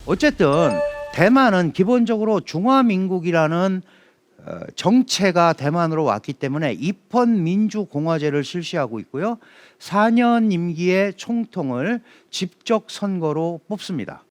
어쨌든 대만은 기본적으로 중화민국이라는 정체가 대만으로 왔기 때문에 입헌민주공화제를 실시하고 있고요. 4년 임기의 총통을 직접 선거로 뽑습니다.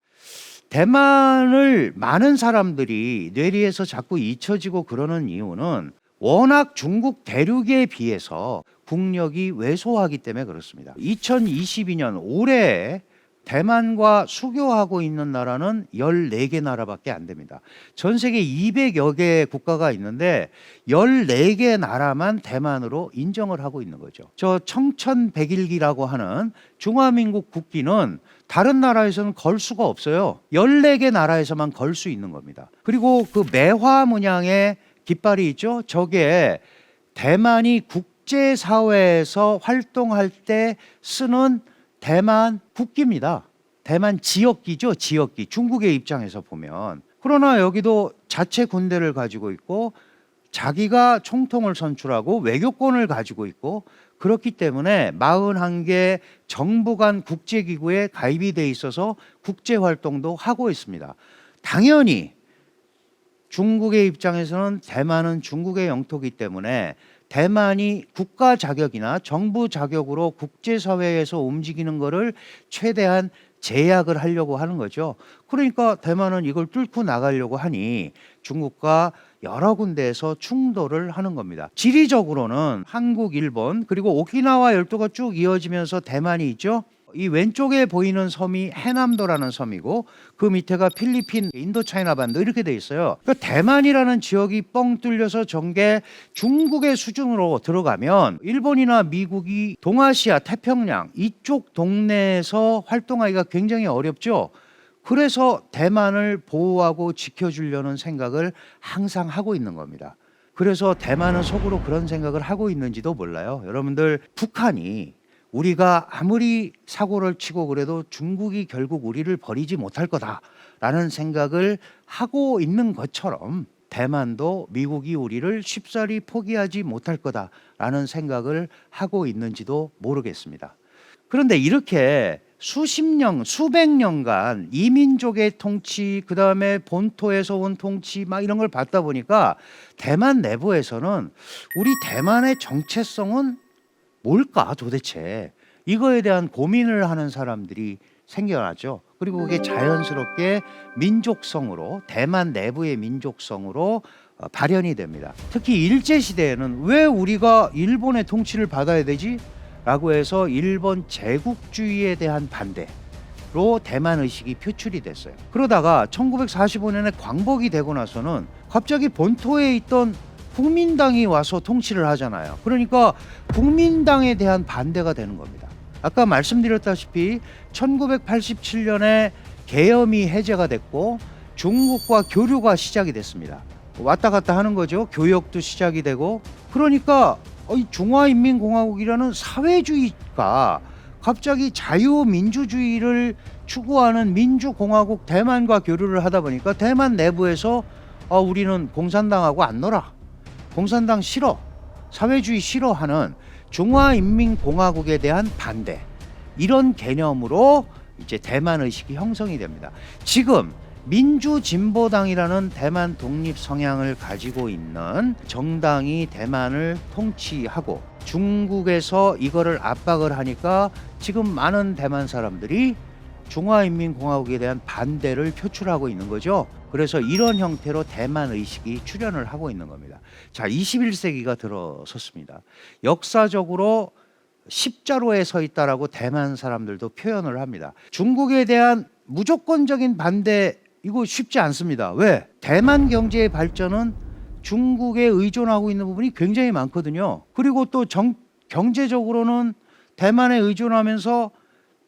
대만을 많은 사람들이 뇌리에서 자꾸 잊혀지고 그러는 이유는 워낙 중국 대륙에 비해서 국력이 왜소하기 때문에 그렇습니다. 2022년 올해 대만과 수교하고 있는 나라는 14개 나라밖에 안 됩니다. 전 세계 200여 개 국가가 있는데 14개 나라만 대만으로 인정을 하고 있는 거죠. 저 청천백일기라고 하는 중화민국 국기는 다른 나라에서는 걸 수가 없어요. 14개 나라에서만 걸 수 있는 겁니다. 그리고 그 매화 문양의 깃발이 있죠. 저게 대만이 국제사회에서 활동할 때 쓰는 대만 국기입니다. 대만 지역기죠. 지역기. 중국의 입장에서 보면. 그러나 여기도 자체 군대를 가지고 있고 자기가 총통을 선출하고 외교권을 가지고 있고 그렇기 때문에 41개 정부 간 국제기구에 가입이 돼 있어서 국제활동도 하고 있습니다. 당연히 중국의 입장에서는 대만은 중국의 영토이기 때문에 대만이 국가 자격이나 정부 자격으로 국제사회에서 움직이는 것을 최대한 제약을 하려고 하는 거죠. 그러니까 대만은 이걸 뚫고 나가려고 하니 중국과 여러 군데에서 충돌을 하는 겁니다. 지리적으로는 한국, 일본 그리고 오키나와 열도가 쭉 이어지면서 대만이 있죠. 이 왼쪽에 보이는 섬이 해남도라는 섬이고 그 밑에가 필리핀, 인도차이나 반도 이렇게 돼 있어요. 그러니까 대만이라는 지역이 뻥 뚫려서 전개 중국의 수준으로 들어가면 일본이나 미국이 동아시아, 태평양 이쪽 동네에서 활동하기가 굉장히 어렵죠. 그래서 대만을 보호하고 지켜주려는 생각을 항상 하고 있는 겁니다. 그래서 대만은 속으로 그런 생각을 하고 있는지도 몰라요. 여러분들, 북한이 우리가 아무리 사고를 치고 그래도 중국이 결국 우리를 버리지 못할 거다라는 생각을 하고 있는 것처럼 대만도 미국이 우리를 쉽사리 포기하지 못할 거다라는 생각을 하고 있는지도 모르겠습니다. 그런데 이렇게 수십 년, 수백 년간 이민족의 통치, 그 다음에 본토에서 온 통치 막 이런 걸 받다 보니까 대만 내부에서는 우리 대만의 정체성은 뭘까 도대체, 이거에 대한 고민을 하는 사람들이 생겨나죠. 그리고 그게 자연스럽게 민족성으로, 대만 내부의 민족성으로 발현이 됩니다. 특히 일제시대에는 왜 우리가 일본의 통치를 받아야 되지? 라고 해서 일본 제국주의에 대한 반대로 대만 의식이 표출이 됐어요. 그러다가 1945년에 광복이 되고 나서는 갑자기 본토에 있던 국민당이 와서 통치를 하잖아요. 그러니까 국민당에 대한 반대가 되는 겁니다. 아까 말씀드렸다시피 1987년에 계엄이 해제가 됐고 중국과 교류가 시작이 됐습니다. 왔다 갔다 하는 거죠. 교역도 시작이 되고. 그러니까 이 중화인민공화국이라는 사회주의가 갑자기 자유민주주의를 추구하는 민주공화국 대만과 교류를 하다 보니까 대만 내부에서 우리는 공산당하고 안 놀아, 공산당 싫어, 사회주의 싫어하는 중화인민공화국에 대한 반대, 이런 개념으로 이제 대만 의식이 형성이 됩니다. 지금 민주진보당이라는 대만 독립 성향을 가지고 있는 정당이 대만을 통치하고 중국에서 이거를 압박을 하니까 지금 많은 대만 사람들이 중화인민공화국에 대한 반대를 표출하고 있는 거죠. 그래서 이런 형태로 대만 의식이 출현을 하고 있는 겁니다. 자, 21세기가 들어섰습니다. 역사적으로 십자로에 서 있다라고 대만 사람들도 표현을 합니다. 중국에 대한 무조건적인 반대, 이거 쉽지 않습니다. 왜? 대만 경제의 발전은 중국에 의존하고 있는 부분이 굉장히 많거든요. 그리고 또 경제적으로는 대만에 의존하면서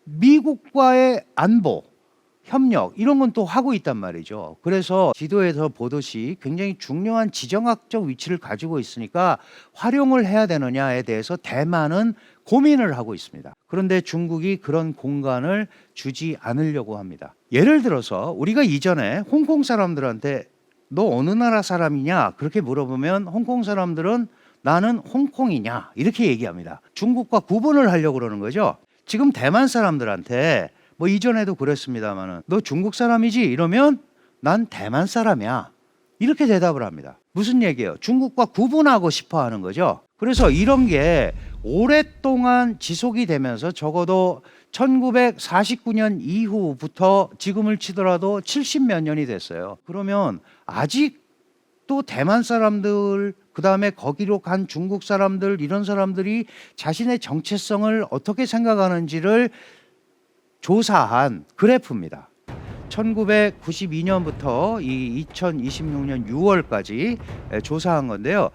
미국과의 안보, 협력 이런 건 또 하고 있단 말이죠. 그래서 지도에서 보듯이 굉장히 중요한 지정학적 위치를 가지고 있으니까 활용을 해야 되느냐에 대해서 대만은 고민을 하고 있습니다. 그런데 중국이 그런 공간을 주지 않으려고 합니다. 예를 들어서 우리가 이전에 홍콩 사람들한테 너 어느 나라 사람이냐 그렇게 물어보면 홍콩 사람들은 나는 홍콩이냐 이렇게 얘기합니다. 중국과 구분을 하려고 그러는 거죠. 지금 대만 사람들한테 뭐 이전에도 그랬습니다만은 너 중국 사람이지? 이러면 난 대만 사람이야. 이렇게 대답을 합니다. 무슨 얘기예요? 중국과 구분하고 싶어 하는 거죠. 그래서 이런 게 오랫동안 지속이 되면서 적어도 1949년 이후부터 지금을 치더라도 70몇 년이 됐어요. 그러면 아직도 대만 사람들, 그 다음에 거기로 간 중국 사람들, 이런 사람들이 자신의 정체성을 어떻게 생각하는지를 조사한 그래프입니다. 1992년부터 이 2026년 6월까지 조사한 건데요.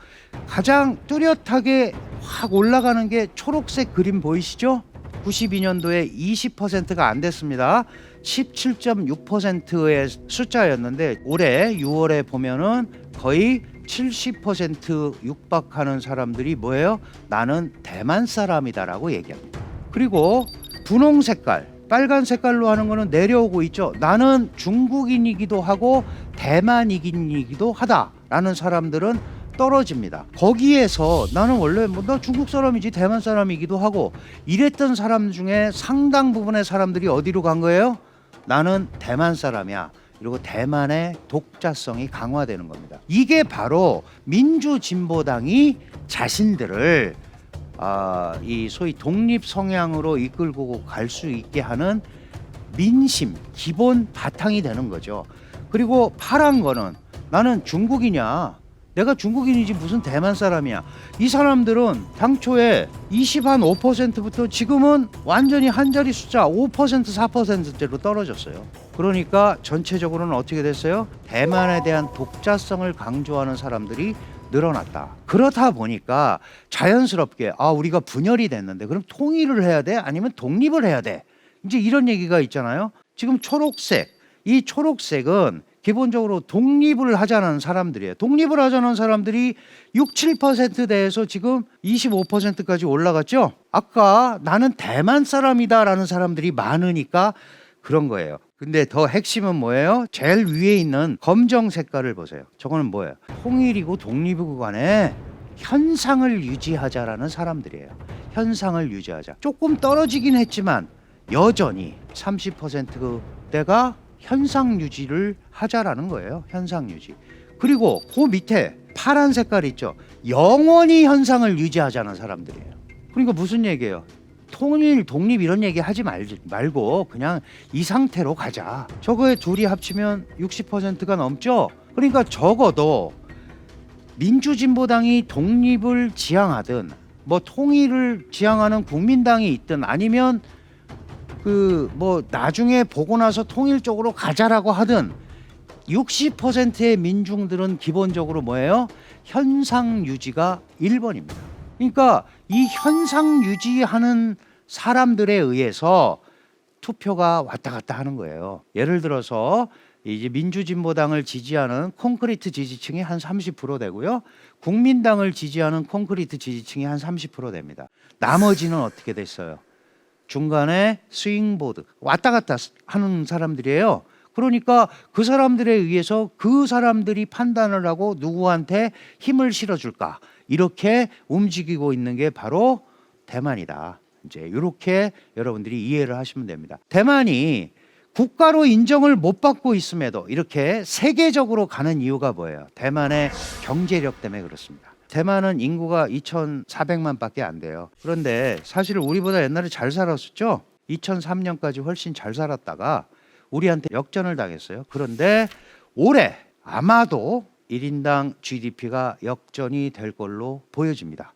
가장 뚜렷하게 확 올라가는 게 초록색 그림 보이시죠? 92년도에 20%가 안 됐습니다. 17.6%의 숫자였는데 올해 6월에 보면은 거의 70% 육박하는 사람들이 뭐예요? 나는 대만 사람이다라고 얘기합니다. 그리고 분홍 색깔, 빨간 색깔로 하는 거는 내려오고 있죠. 나는 중국인이기도 하고 대만인이기도 하다라는 사람들은 떨어집니다. 거기에서 나는 원래 나 중국 사람이지 대만 사람이기도 하고 이랬던 사람 중에 상당 부분의 사람들이 어디로 간 거예요? 나는 대만 사람이야. 그리고 대만의 독자성이 강화되는 겁니다. 이게 바로 민주진보당이 자신들을 이 소위 독립 성향으로 이끌고 갈 수 있게 하는 민심, 기본 바탕이 되는 거죠. 그리고 파란 거는 나는 중국이냐? 내가 중국인이지 무슨 대만 사람이야. 이 사람들은 당초에 25%부터 지금은 완전히 한 자리 숫자 5%, 4%대로 떨어졌어요. 그러니까 전체적으로는 어떻게 됐어요? 대만에 대한 독자성을 강조하는 사람들이 늘어났다. 그렇다 보니까 자연스럽게 우리가 분열이 됐는데 그럼 통일을 해야 돼? 아니면 독립을 해야 돼? 이제 이런 얘기가 있잖아요. 지금 초록색, 이 초록색은 기본적으로 독립을 하자는 사람들이에요. 독립을 하자는 사람들이 6, 7%대에서 지금 25%까지 올라갔죠. 아까 나는 대만 사람이다라는 사람들이 많으니까 그런 거예요. 근데 더 핵심은 뭐예요? 제일 위에 있는 검정 색깔을 보세요. 저거는 뭐예요? 통일이고 독립이고 간에 현상을 유지하자라는 사람들이에요. 현상을 유지하자. 조금 떨어지긴 했지만 여전히 30%대가 현상 유지를 하자라는 거예요. 현상 유지. 그리고 그 밑에 파란 색깔 있죠. 영원히 현상을 유지하자는 사람들이에요. 그러니까 무슨 얘기예요? 통일, 독립 이런 얘기 하지 말고 그냥 이 상태로 가자. 저거에 둘이 합치면 60%가 넘죠. 그러니까 적어도 민주진보당이 독립을 지향하든 뭐 통일을 지향하는 국민당이 있든 아니면 나중에 보고 나서 통일 쪽으로 가자라고 하든 60%의 민중들은 기본적으로 뭐예요? 현상 유지가 1번입니다. 그러니까 이 현상 유지하는 사람들에 의해서 투표가 왔다 갔다 하는 거예요. 예를 들어서 이제 민주진보당을 지지하는 콘크리트 지지층이 한 30% 되고요. 국민당을 지지하는 콘크리트 지지층이 한 30% 됩니다. 나머지는 어떻게 됐어요? 중간에 스윙보드 왔다 갔다 하는 사람들이에요. 그러니까 그 사람들에 의해서 그 사람들이 판단을 하고 누구한테 힘을 실어줄까 이렇게 움직이고 있는 게 바로 대만이다. 이제 이렇게 여러분들이 이해를 하시면 됩니다. 대만이 국가로 인정을 못 받고 있음에도 이렇게 세계적으로 가는 이유가 뭐예요? 대만의 경제력 때문에 그렇습니다. 대만은 인구가 2,400만 밖에 안 돼요. 그런데 사실 우리보다 옛날에 잘 살았었죠. 2003년까지 훨씬 잘 살았다가 우리한테 역전을 당했어요. 그런데 올해 아마도 1인당 GDP가 역전이 될 걸로 보여집니다.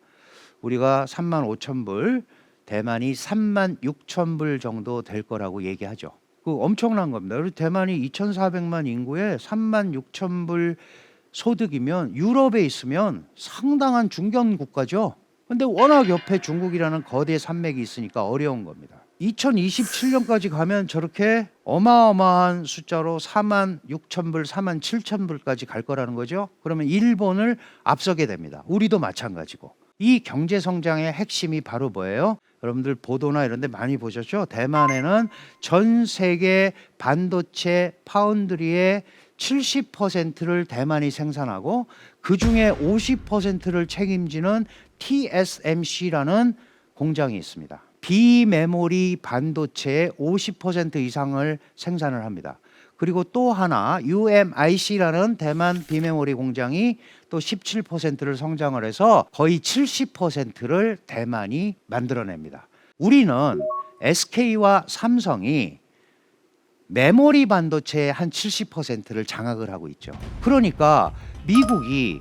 우리가 35,000불, 대만이 36,000불 정도 될 거라고 얘기하죠. 그 엄청난 겁니다. 그리고 대만이 2,400만 인구에 36,000불 소득이면 유럽에 있으면 상당한 중견 국가죠. 근데 워낙 옆에 중국이라는 거대 산맥이 있으니까 어려운 겁니다. 2027년까지 가면 저렇게 어마어마한 숫자로 46,000불, 47,000불까지 갈 거라는 거죠. 그러면 일본을 앞서게 됩니다. 우리도 마찬가지고. 이 경제 성장의 핵심이 바로 뭐예요? 여러분들 보도나 이런 데 많이 보셨죠? 대만에는 전 세계 반도체 파운드리의 70%를 대만이 생산하고 그중에 50%를 책임지는 TSMC라는 공장이 있습니다. 비메모리 반도체의 50% 이상을 생산을 합니다. 그리고 또 하나 UMIC라는 대만 비메모리 공장이 또 17%를 성장을 해서 거의 70%를 대만이 만들어냅니다. 우리는 SK와 삼성이 메모리 반도체의 한 70%를 장악을 하고 있죠. 그러니까 미국이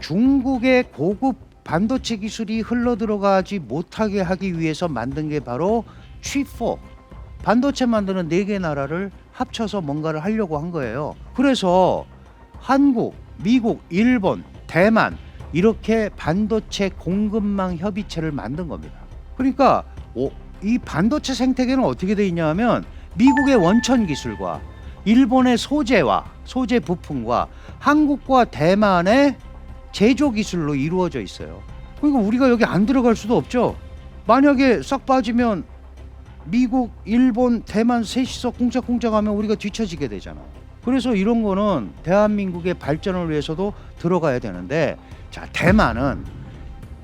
중국의 고급 반도체 기술이 흘러들어가지 못하게 하기 위해서 만든 게 바로 칩4, 반도체 만드는 4개 나라를 합쳐서 뭔가를 하려고 한 거예요. 그래서 한국, 미국, 일본, 대만 이렇게 반도체 공급망 협의체를 만든 겁니다. 그러니까 이 반도체 생태계는 어떻게 돼 있냐 하면 미국의 원천 기술과 일본의 소재와 소재 부품과 한국과 대만의 제조 기술로 이루어져 있어요. 그러니까 우리가 여기 안 들어갈 수도 없죠. 만약에 싹 빠지면 미국, 일본, 대만 셋이서 꿍짝꿍짝 하면 우리가 뒤처지게 되잖아. 그래서 이런 거는 대한민국의 발전을 위해서도 들어가야 되는데, 자, 대만은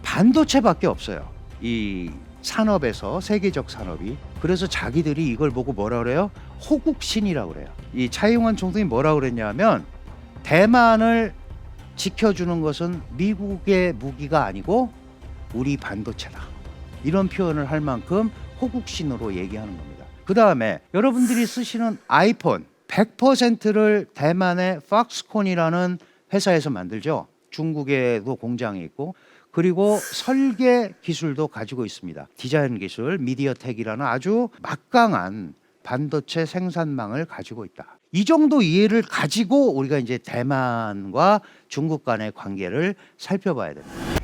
반도체밖에 없어요. 이 산업에서, 세계적 산업이. 그래서 자기들이 이걸 보고 뭐라 그래요? 호국신이라고 그래요. 이 차이잉원 총통이 뭐라 그랬냐면 대만을 지켜주는 것은 미국의 무기가 아니고 우리 반도체다. 이런 표현을 할 만큼 호국신으로 얘기하는 겁니다. 그 다음에 여러분들이 쓰시는 아이폰 100%를 대만의 팍스콘이라는 회사에서 만들죠. 중국에도 공장이 있고, 그리고 설계 기술도 가지고 있습니다. 디자인 기술, 미디어텍이라는 아주 막강한 반도체 생산망을 가지고 있다. 이 정도 이해를 가지고 우리가 이제 대만과 중국 간의 관계를 살펴봐야 됩니다.